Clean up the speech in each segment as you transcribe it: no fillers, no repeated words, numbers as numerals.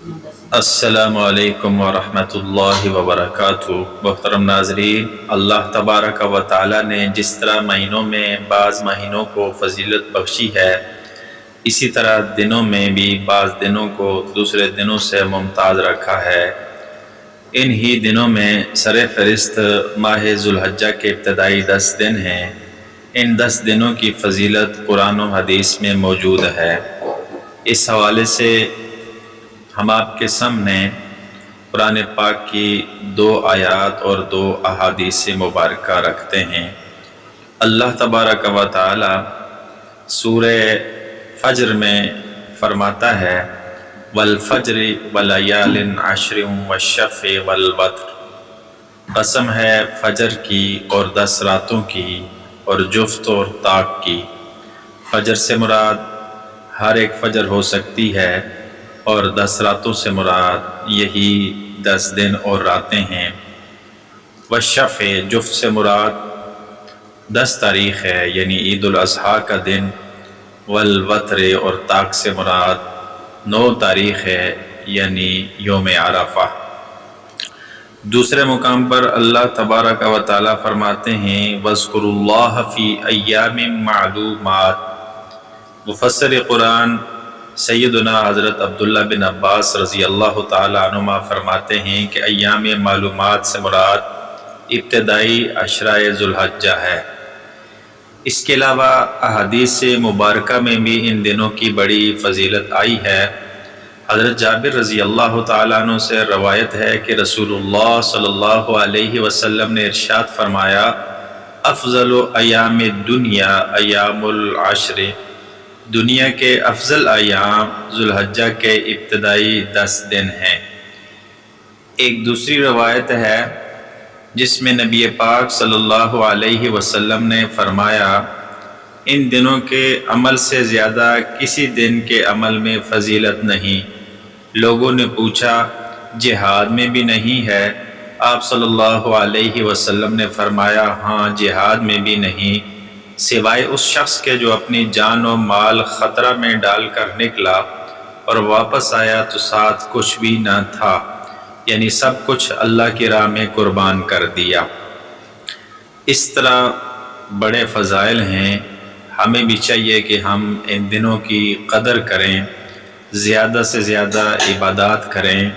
السلام علیکم ورحمۃ اللہ وبرکاتہ۔ محترم ناظرین، اللہ تبارک و تعالی نے جس طرح مہینوں میں بعض مہینوں کو فضیلت بخشی ہے، اسی طرح دنوں میں بھی بعض دنوں کو دوسرے دنوں سے ممتاز رکھا ہے۔ ان ہی دنوں میں سر فہرست ماہ ذوالحجہ کے ابتدائی 10 دن ہیں۔ ان 10 دنوں کی فضیلت قرآن و حدیث میں موجود ہے۔ اس حوالے سے ہم آپ کے سامنے قرآن پاک کی 2 آیات اور 2 احادیث مبارکہ رکھتے ہیں۔ اللہ تبارک و تعالی سورہ فجر میں فرماتا ہے والفجر ولیال عشر والشفع والوتر، قسم ہے فجر کی اور 10 راتوں کی اور جفت اور طاق کی۔ فجر سے مراد ہر ایک فجر ہو سکتی ہے اور 10 راتوں سے مراد یہی 10 دن اور راتیں ہیں۔ والشفع، جفت سے مراد 10 تاریخ ہے یعنی عید الاضحیٰ کا دن۔ والوتر، اور طاق سے مراد 9 تاریخ ہے یعنی یوم عرفہ۔ دوسرے مقام پر اللہ تبارک و تعالی فرماتے ہیں وَاذْكُرُوا اللَّهَ فِي أَيَّامٍ مَّعْلُومَاتٍ۔ مفسر قرآن سیدنا حضرت عبداللہ بن عباس رضی اللہ تعالی عنہما فرماتے ہیں کہ ایام معلومات سے مراد ابتدائی عشرہ ذوالحجہ ہے۔ اس کے علاوہ احادیث مبارکہ میں بھی ان دنوں کی بڑی فضیلت آئی ہے۔ حضرت جابر رضی اللہ تعالیٰ عنہ سے روایت ہے کہ رسول اللہ صلی اللہ علیہ وسلم نے ارشاد فرمایا افضل ایام الدنیا ایام العشر، دنیا کے افضل ایام ذوالحجہ کے ابتدائی 10 دن ہیں۔ ایک دوسری روایت ہے جس میں نبی پاک صلی اللہ علیہ وسلم نے فرمایا ان دنوں کے عمل سے زیادہ کسی دن کے عمل میں فضیلت نہیں۔ لوگوں نے پوچھا جہاد میں بھی نہیں ہے؟ آپ صلی اللہ علیہ وسلم نے فرمایا ہاں، جہاد میں بھی نہیں، سوائے اس شخص کے جو اپنی جان و مال خطرہ میں ڈال کر نکلا اور واپس آیا تو ساتھ کچھ بھی نہ تھا، یعنی سب کچھ اللہ کی راہ میں قربان کر دیا۔ اس طرح بڑے فضائل ہیں۔ ہمیں بھی چاہیے کہ ہم ان دنوں کی قدر کریں، زیادہ سے زیادہ عبادات کریں،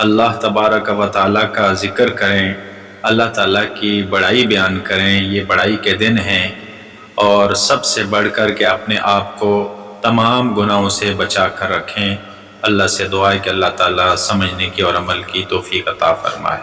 اللہ تبارک و تعالیٰ کا ذکر کریں، اللہ تعالیٰ کی بڑائی بیان کریں۔ یہ بڑائی کے دن ہیں، اور سب سے بڑھ کر کے اپنے آپ کو تمام گناہوں سے بچا کر رکھیں۔ اللہ سے دعا ہے کہ اللہ تعالیٰ سمجھنے کی اور عمل کی توفیق عطا فرمائے۔